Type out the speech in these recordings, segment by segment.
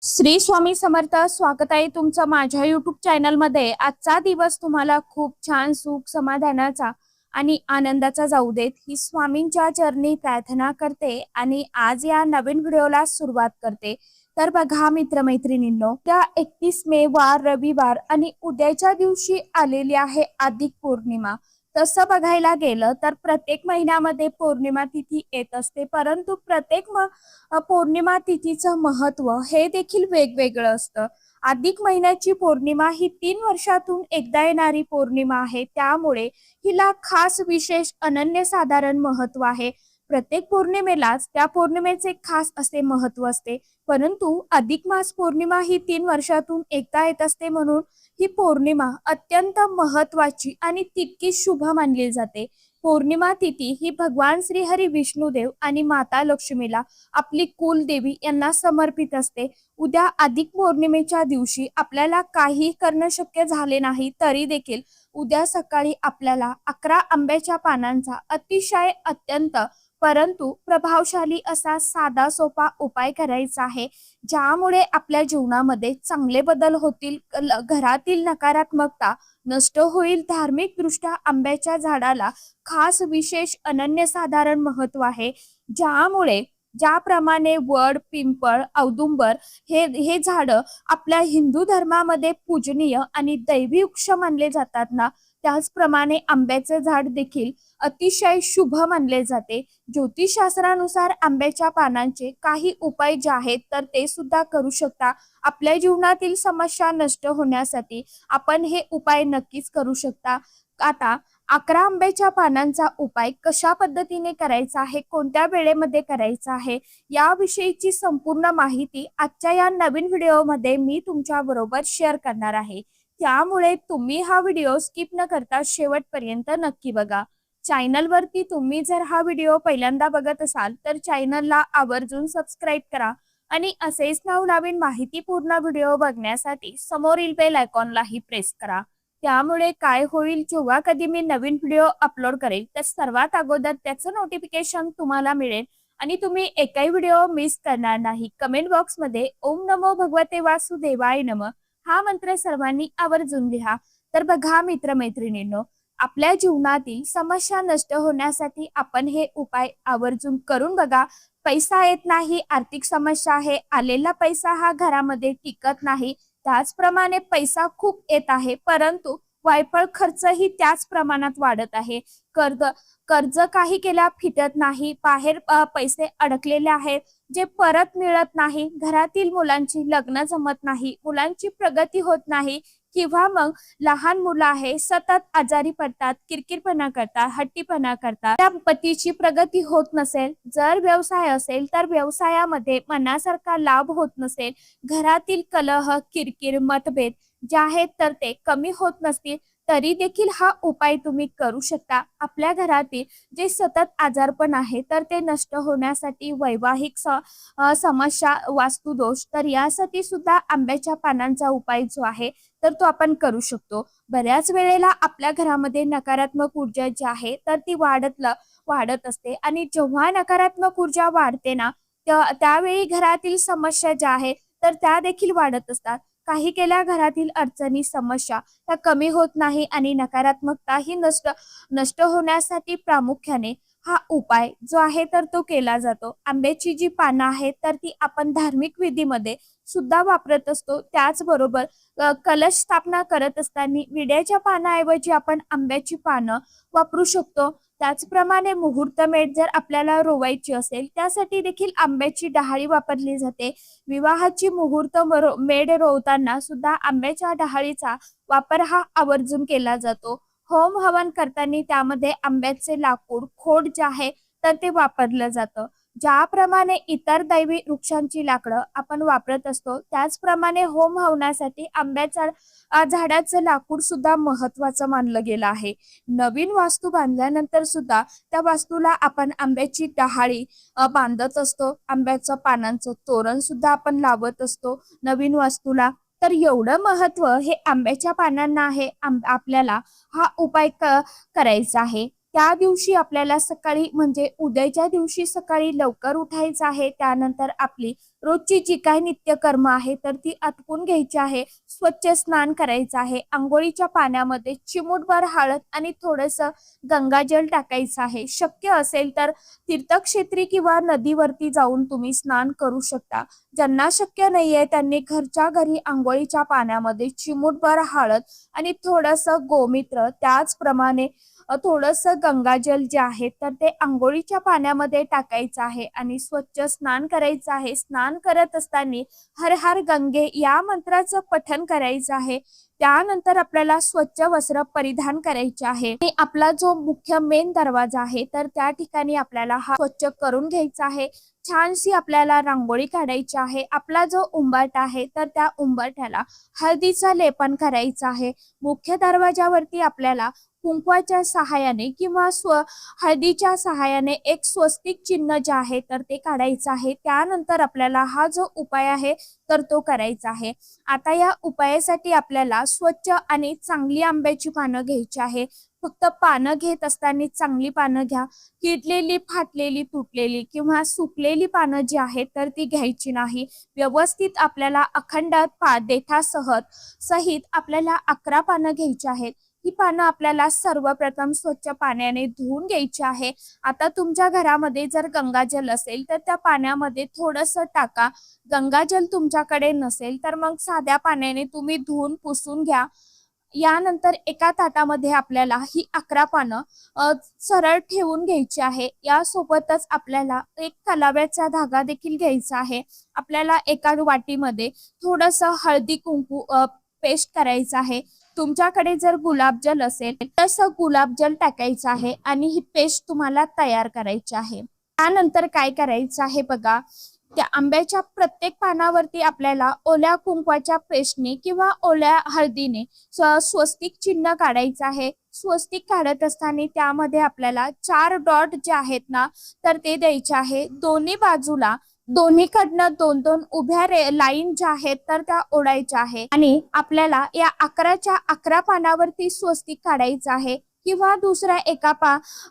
श्री स्वामी समर्थ. स्वागत आहे तुमचं माझ्या युट्यूब चॅनल मध्ये. आजचा दिवस तुम्हाला खूप छान सुख समाधानाचा आणि आनंदाचा जाऊ देत ही स्वामींच्या चरणी प्रार्थना करते आणि आज या नवीन व्हिडिओला सुरुवात करते. तर बघा मित्रमैत्रिणींनो, त्या 31 मे वार रविवार आणि उद्याच्या दिवशी आलेली आहे अधिक पौर्णिमा. तसं बघायला गेलं तर प्रत्येक महिन्यामध्ये पौर्णिमा तिथी येत असते, परंतु प्रत्येक पौर्णिमा तिथीचं महत्व हे देखील वेगवेगळं असतं. अधिक महिन्याची पौर्णिमा ही 3 वर्षातून एकदा येणारी पौर्णिमा आहे, त्यामुळे हिला खास विशेष अनन्यसाधारण महत्व आहे. प्रत्येक पौर्णिमेलाच त्या पौर्णिमेचे खास असे महत्व असते, परंतु अधिक मास पौर्णिमा ही 3 वर्षातून एकदा येत असते, म्हणून ही पौर्णिमा अत्यंत महत्वाची आणि तितकीच शुभ मानली जाते. पौर्णिमा तिथी ही भगवान श्री हरी विष्णुदेव आणि माता लक्ष्मीला आपली कुलदेवी यांना समर्पित असते. उद्या अधिक पौर्णिमेच्या दिवशी आपल्याला काही करणं शक्य झाले नाही तरी देखील उद्या सकाळी आपल्याला 11 आंब्याच्या पानांचा अतिशय अत्यंत परंतु प्रभावशाली असा साधा सोपा उपाय करायचा आहे, ज्यामुळे आपल्या जीवनामध्ये चांगले बदल होतील, घरातील नकारात्मकता नष्ट होईल. धार्मिक दृष्ट्या आंब्याच्या झाडाला खास विशेष अनन्यसाधारण महत्व आहे, ज्यामुळे ज्याप्रमाणे वड, पिंपळ, औदुंबर हे झाड आपल्या हिंदू धर्मामध्ये पूजनीय आणि दैवी वृक्ष मानले जातात ना, त्याचप्रमाणे आंब्याचे झाड देखील अतिशय शुभ मानले जाते. ज्योतिषशास्त्रानुसार आंब्याच्या पानांचे काही उपाय जे आहेत तर ते सुद्धा करू शकता. आपल्या जीवनातील समस्या नष्ट होण्यासाठी आपण हे उपाय नक्कीच करू शकता. आता 11 आंब्याच्या पानांचा उपाय कशा पद्धतीने करायचा आहे, कोणत्या वेळेमध्ये करायचा आहे, याविषयीची संपूर्ण माहिती आजच्या या नवीन व्हिडिओमध्ये मी तुमच्या बरोबर शेअर करणार आहे. त्यामुळे तुम्ही हा व्हिडिओ स्किप न करता शेवटपर्यंत नक्की बघा. चॅनलवरती तुम्ही जर हा व्हिडिओ पहिल्यांदा बघत असाल तर चॅनलला आवर्जून सबस्क्राईब करा आणि असेच नवनवीन माहितीपूर्ण व्हिडिओ बघण्यासाठी समोरील बेल आयकॉनलाही प्रेस करा. त्यामुळे काय होईल, जेव्हा कधी मी नवीन व्हिडिओ अपलोड करेल तर सर्वात अगोदर त्याचं नोटिफिकेशन तुम्हाला मिळेल आणि तुम्ही एकही व्हिडिओ मिस करणार नाही. कमेंट बॉक्समध्ये ओम नमो भगवते वासुदेवाय नमः हा मंत्र सर्वांनी आवर्जून लिहा. तर बघा मित्रमैत्रिणींनो, आपल्या जीवनातील समस्या नष्ट होण्यासाठी आपण हे उपाय आवर्जून करून बघा. पैसा येत नाही, आर्थिक समस्या आहे, आलेला पैसा हा घरामध्ये टिकत नाही, त्याचप्रमाणे पैसा खूप येत आहे परंतु वायफळ खर्चही त्याच प्रमाणात वाढत आहे. कर्ज कर्ज काही केल्या फिटत नाही, बाहेर पैसे अडकलेले आहेत जे परत मिळत नाही, घरातील मुलांची लग्न जमत नाही, मुलांची प्रगती होत नाही, किंवा मग लहान मुलं आहे सतत आजारी पडतात, किरकिरपणा करतात, हट्टीपणा करतात, त्या पतीची प्रगती होत नसेल, जर व्यवसाय असेल तर व्यवसायामध्ये मनासारखा लाभ होत नसेल, घरातील कलह, किरकिर, मतभेद जे आहेत तर ते कमी होत नसतील, तरी देखील हा उपाय तुम्ही करू शकता. आपल्या घरातील जे सतत आजारपण आहे तर ते नष्ट होण्यासाठी, वैवाहिक समस्या, वास्तुदोष, तर यासाठी सुद्धा आंब्याच्या पानांचा उपाय जो आहे तर तो आपण करू शकतो. बऱ्याच वेळेला आपल्या घरामध्ये नकारात्मक ऊर्जा जी आहे तर ती वाढत असते आणि जेव्हा नकारात्मक ऊर्जा वाढते ना, त्यावेळी घरातील समस्या ज्या आहेत तर त्या देखील वाढत असतात. काही केल्या घरातील अडचणी, समस्या त्या कमी होत नाही आणि नकारात्मकता ही नष्ट होण्यासाठी प्रामुख्याने हा उपाय जो आहे तर तो केला जातो. आंब्याची जी पानं आहेत तर ती आपण धार्मिक विधीमध्ये सुद्धा वापरत असतो. त्याचबरोबर कलश स्थापना करत असताना विड्याच्या पानाऐवजी आपण आंब्याची पानं वापरू शकतो. त्याचप्रमाणे मुहूर्तमेढ जर आपल्याला रोवायची असेल त्यासाठी देखील आंब्याची डहाळी वापरली जाते. विवाहाची मुहूर्त मेढ रोवताना सुद्धा आंब्याच्या डहाळीचा वापर हा आवर्जून केला जातो. होम हवन करताना त्यामध्ये आंब्याचे लाकूड, खोड जे आहे तर ते वापरलं जातं. ज्याप्रमाणे इतर दैवी वृक्षांची लाकडं आपण वापरत असतो त्याचप्रमाणे होम हवनासाठी आंब्याच्या झाडाचं लाकूड सुद्धा महत्वाचं मानलं गेलं आहे. नवीन वास्तू बांधल्यानंतर सुद्धा त्या वास्तूला आपण आंब्याची डहाळी बांधत असतो, आंब्याचं पानांचं तोरण सुद्धा आपण लावत असतो नवीन वास्तूला. तर एवढं महत्व हे आंब्याच्या पानांना आहे. आपल्याला हा उपाय करायचा आहे. त्या दिवशी आपल्याला सकाळी म्हणजे उद्याच्या दिवशी सकाळी लवकर उठायचं आहे। त्यानंतर आपली रोजची जी काही नित्यकर्म आहे तर ती आटपून घ्यायची आहे। स्वच्छ स्नान करायचं आहे। अंघोळीच्या पाण्यामध्ये चिमूटभर हळद आणि थोडंसं गंगाजल टाकायचं आहे। शक्य असेल तर तीर्थक्षेत्री किंवा नदीवरती जाऊन तुम्ही स्नान करू शकता। ज्यांना शक्य नाहीये त्यांनी घरच्या घरी अंघोळीच्या पाण्यामध्ये चिमूटभर हळद आणि थोडंसं गोमित्र त्याचप्रमाणे थोडंसं गंगाजल जे आहे तर ते अंघोळीच्या पाण्यामध्ये टाकायचं आहे आणि स्वच्छ स्नान करायचं आहे। स्नान करत असताना हर हर गंगे या मंत्राचं पठण करायचं आहे। त्यानंतर आपल्याला स्वच्छ वस्त्र परिधान करायचे आहे आणि आपला जो मुख्य मेन दरवाजा आहे तर त्या ठिकाणी आपल्याला हा स्वच्छ करून घ्यायचा आहे। छानशी आपल्याला रांगोळी काढायची आहे। आपला जो उंबरठा आहे तर त्या उंबरठ्याला हळदीचा लेपन करायचा आहे। मुख्य दरवाजावरती आपल्याला कुंकवाच्या सहाय्याने किंवा हळदीच्या सहाय्याने एक स्वस्तिक चिन्ह जे आहे तर ते काढायचं आहे। त्यानंतर आपल्याला हा जो उपाय आहे तर तो करायचा आहे। आता या उपायासाठी आपल्याला स्वच्छ आणि चांगली आंब्याची पानं घ्यायची आहे। फक्त पानं घेत असताना चांगली पानं घ्या। किडलेली, फाटलेली, तुटलेली किंवा सुकलेली पानं जी आहेत तर ती घ्यायची नाही। व्यवस्थित आपल्याला अखंड देठासह सहित आपल्याला 11 पानं घ्यायची आहेत। ही पानं आपल्याला सर्वप्रथम स्वच्छ पाण्याने धुवून घ्यायची आहे। आता तुमच्या घरामध्ये जर गंगाजल असेल तर त्या पाण्यामध्ये थोडंसं टाका। गंगाजल तुमच्याकडे नसेल तर मग साध्या पाण्याने तुम्ही धुवून पुसून घ्या। यानंतर एका ताटामध्ये आपल्याला ही 11 पानं सरळ ठेवून घ्यायची आहे। यासोबतच आपल्याला एक कलाव्याचा धागा देखील घ्यायचा आहे। आपल्याला एका वाटीमध्ये थोडंसं हळदी कुंकू पेस्ट करायचं आहे। तुमच्याकडे जर गुलाबजल असेल तसं गुलाबजल टाकायचं आहे आणि ही पेस्ट तुम्हाला तयार करायची आहे। त्यानंतर काय करायचं आहे बघा, त्या आंब्याच्या प्रत्येक पानावरती आपल्याला ओल्या कुंकवाच्या पेस्टने किंवा ओल्या हळदीने स्वस्तिक चिन्ह काढायचं आहे। स्वस्तिक काढत असताना त्यामध्ये आपल्याला 4 डॉट जे आहेत ना तर ते द्यायचे आहे। दोन्ही बाजूला दोन्हीकडनं 2-2 उभ्या लाईन ज्या आहेत तर त्या ओढायच्या आहे आणि आपल्याला या 11च्या 11 पानावरती स्वस्तिक काढायचं आहे किंवा दुसऱ्या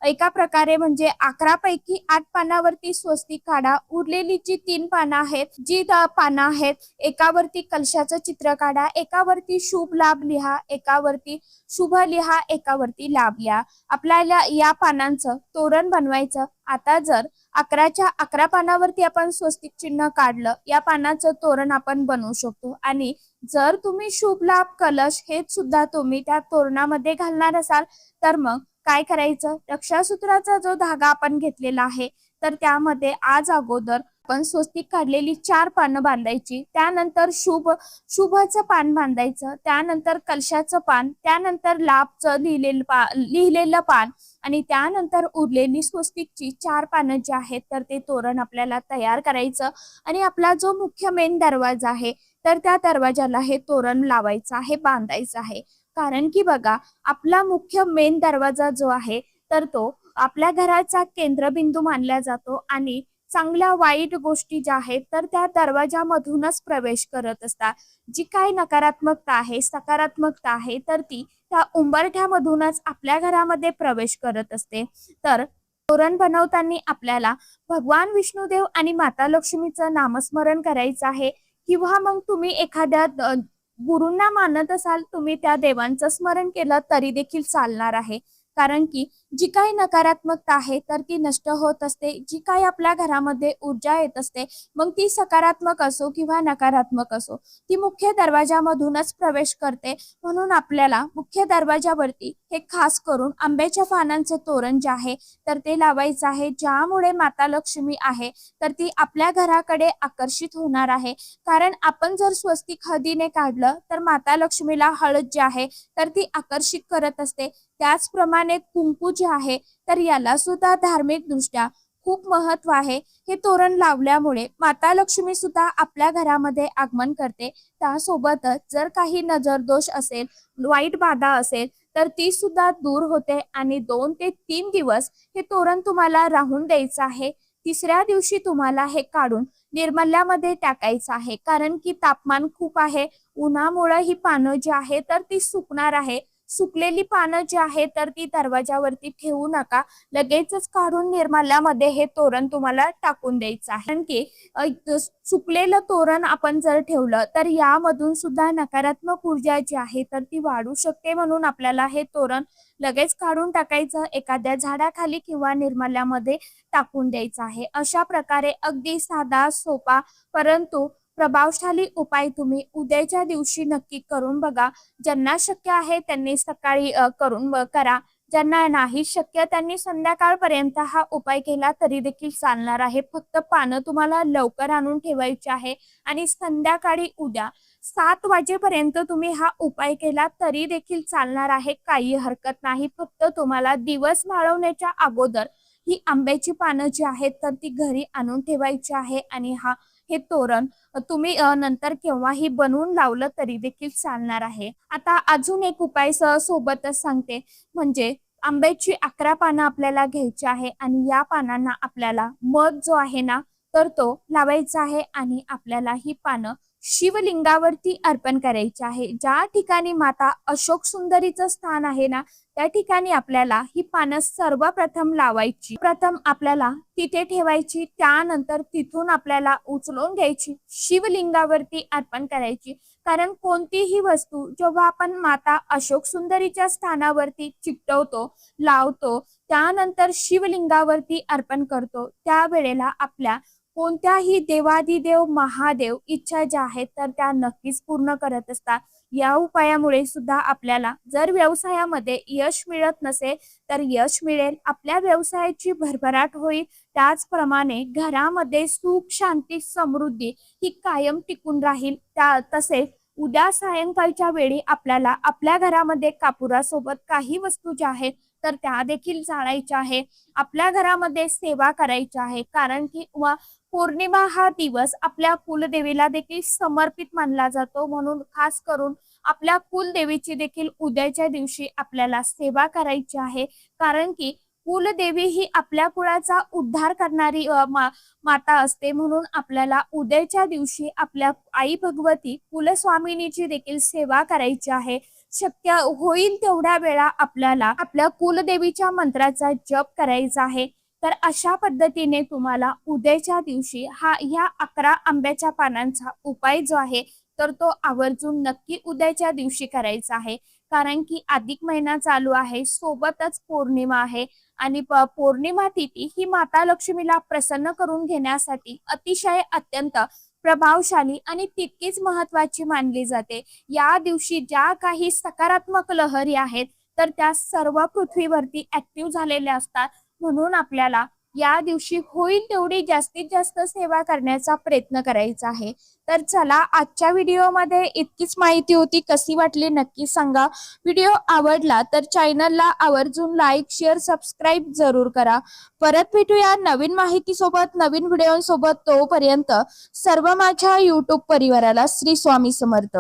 एका प्रकारे म्हणजे 11 पैकी 8 पानावरती स्वस्तिक काढा। उरलेली जी 3 पानं आहेत पानं आहेत एकावरती कलशाचं चित्र काढा, एकावरती शुभ लाभ लिहा, एकावरती शुभ लिहा, एकावरती लाभ लिहा। आपल्याला या पानांचं तोरण बनवायचं। आता जर 11च्या 11 पानावरती आपण स्वस्तिक चिन्ह काढलं, या पानाचं तोरण आपण बनवू शकतो आणि जर तुम्ही शुभ लाभ कलश हे सुद्धा तुम्ही त्या तोरणामध्ये घालणार असाल तर मग काय करायचं, रक्षासूत्राचा जो धागा आपण घेतलेला आहे तर त्यामध्ये आज अगोदर आपण स्वस्तिक काढलेली 4 पानं बांधायची। त्यानंतर शुभचं पान बांधायचं, त्यानंतर कलशाचं पान, त्यानंतर लाभचं लिहिलेलं पान आणि त्यानंतर उरलेली स्वस्तिकची 4 पानं जी आहेत तर ते तोरण आपल्याला तयार करायचं आणि आपला जो मुख्य मेन दरवाजा आहे तर त्या दरवाजाला हे तोरण लावायचं आहे, बांधायचं आहे। कारण की बघा, आपला मुख्य मेन दरवाजा जो आहे तर तो आपल्या घराचा केंद्रबिंदू मानला जातो आणि चांगल्या वाईट गोष्टी ज्या आहेत तर त्या दरवाजामधूनच प्रवेश करत असतात। जी काही नकारात्मकता आहे, सकारात्मकता आहे तर ती त्या उंबरठ्यामधूनच आपल्या घरामध्ये प्रवेश करत असते। तर तोरण बनवताना आपल्याला भगवान विष्णुदेव आणि माता लक्ष्मीचं नामस्मरण करायचं आहे किंवा मग तुम्ही एखाद्या गुरूंना मानत असाल तुम्ही त्या देवांचं स्मरण केलं तरी देखील चालणार आहे। कारण की जी काही नकारात्मकता आहे तर ती नष्ट होत असते। जी काही आपल्या घरामध्ये ऊर्जा येत असते मग ती सकारात्मक असो किंवा नकारात्मक असो ती मुख्य दरवाजामधूनच प्रवेश करते। म्हणून आपल्याला मुख्य दरवाजावरती हे खास करून आंब्याच्या पानांचे तोरण जे आहे तर ते लावायचं आहे। ज्यामुळे माता लक्ष्मी आहे तर ती आपल्या घराकडे आकर्षित होणार आहे। कारण आपण जर स्वस्तिक हळदीने काढलं तर माता लक्ष्मीला हळद जी आहे तर ती आकर्षित करत असते। त्याचप्रमाणे कुंकू जे आहे तर याला सुद्धा धार्मिक दृष्ट्या खूप महत्व आहे। हे तोरण लावल्यामुळे माता लक्ष्मी सुद्धा आपल्या घरामध्ये आगमन करते। त्यासोबतच जर काही नजर दोष असेल, वाईट बाधा असेल तर ती सुद्धा दूर होते आणि 2 ते 3 दिवस हे तोरण तुम्हाला राहून द्यायचं आहे। तिसऱ्या दिवशी तुम्हाला हे काढून निर्मल्यामध्ये टाकायचं आहे। कारण की तापमान खूप आहे, उन्हामुळे ही पानं जी आहे तर ती सुकणार आहे। सुकलेली पानं जी आहेत तर ती दरवाजावरती ठेवू नका, लगेचच काढून निर्माल्यामध्ये हे तोरण तुम्हाला टाकून द्यायचं आहे. कारण की सुकलेलं तोरण आपण जर ठेवलं तर यामधून सुद्धा नकारात्मक ऊर्जा जी आहे तर ती वाढू शकते, म्हणून आपल्याला हे तोरण लगेच काढून टाकायचं, एखाद्या झाडाखाली किंवा निर्माल्यामध्ये टाकून द्यायचं आहे. अशा प्रकारे अगदी साधा, सोपा परंतु प्रभावशाली उपाय तुम्ही उद्याच्या दिवशी नक्की करून बघा. ज्यांना शक्य आहे त्यांनी सकाळी करून करा. ज्यांना नाही शक्य त्यांनी संध्याकाळपर्यंत हा उपाय केला तरी देखील चालणार आहे. फक्त पानं तुम्हाला लवकर आणून ठेवायची आहे आणि संध्याकाळी उद्या 7 वाजेपर्यंत तुम्ही हा उपाय केला तरी देखील चालणार आहे. काही हरकत नाही. फक्त तुम्हाला दिवस माळवण्याच्या अगोदर ही आंब्याची पानं जी आहेत तर ती घरी आणून ठेवायची आहे आणि हे तोरण तुम्ही नंतर केव्हाही बनवून लावलं तरी देखील चालणार आहे. आता अजून एक उपाय सोबतच सांगते, म्हणजे आंब्याची 11 पानं आपल्याला घ्यायची आहे आणि या पानांना आपल्याला मध जो आहे ना तर तो लावायचा आहे आणि आपल्याला ही पानं शिवलिंगावरती अर्पण करायची आहे. ज्या ठिकाणी माता अशोक सुंदरीचं स्थान आहे ना त्या ठिकाणी आपल्याला ही पानं सर्वप्रथम लावायची. प्रथम आपल्याला तिथे ठेवायची, त्यानंतर तिथून आपल्याला उचलून घ्यायची, शिवलिंगावरती अर्पण करायची. कारण कोणतीही वस्तू जेव्हा आपण माता अशोक सुंदरीच्या स्थानावरती चिकटवतो, लावतो, त्यानंतर शिवलिंगावरती अर्पण करतो, त्यावेळेला आपल्या कोणत्याही देवादिदेव महादेव इच्छा ज्या आहेत तर त्या नक्कीच पूर्ण करत असतात. या उपायामुळे सुद्धा आपल्याला जर व्यवसायामध्ये यश मिळत नसेल तर यश मिळेल, आपल्या व्यवसायाची भरभराट होईल, त्याचप्रमाणे घरामध्ये सुख, शांती, समृद्धी ही कायम टिकून राहील. तसेच उद्या सायंकाळच्या वेळी आपल्याला आपल्या घरामध्ये कापुरासोबत काही वस्तू ज्या आहेत तर त्या देखील जाळायच्या आहे. आपल्या घरामध्ये सेवा करायची आहे, कारण की पौर्णिमा हा दिवस आपल्या कुलदेवीला देखील समर्पित मानला जातो, म्हणून खास करून आपल्या कुलदेवीची देखील उद्याच्या दिवशी आपल्याला सेवा करायची आहे. कारण की कुलदेवी ही आपल्या कुळाचा उद्धार करणारी माता असते, म्हणून आपल्याला उद्याच्या दिवशी आपल्या आई भगवती कुलस्वामिनीची देखील सेवा करायची आहे. शक्य होईल तेवढ्या वेळा आपल्याला आपल्या कुलदेवीच्या मंत्राचा जप करायचा आहे. तर अशा पद्धतीने तुम्हाला उद्याच्या दिवशी ह्या 11 आंब्याच्या पानांचा उपाय जो आहे तर तो आवर्जून नक्की उद्याच्या दिवशी करायचा आहे. कारण की अधिक महिना चालू आहे, सोबतच पौर्णिमा आहे आणि पौर्णिमा तिथी ही माता लक्ष्मीला प्रसन्न करून घेण्यासाठी अतिशय अत्यंत प्रभावशाली आणि तितकीच महत्वाची मानली जाते. या दिवशी ज्या काही सकारात्मक लहरी आहेत तर त्या सर्व पृथ्वीवरती ऍक्टिव्ह झालेल्या असतात, म्हणून आपल्याला या दिवशी होईल तेवढी जास्तीत जास्त सेवा करण्याचा प्रयत्न करायचा आहे. तर चला, आजच्या व्हिडिओमध्ये इतकीच माहिती होती. कशी वाटली नक्की सांगा. व्हिडिओ आवडला तर चॅनलला आवर्जून लाईक, शेअर, सबस्क्राईब जरूर करा. परत भेटूया नवीन माहिती सोबत, नवीन व्हिडिओ सोबत. तोपर्यंत सर्व माझ्या युट्यूब परिवाराला श्री स्वामी समर्थ.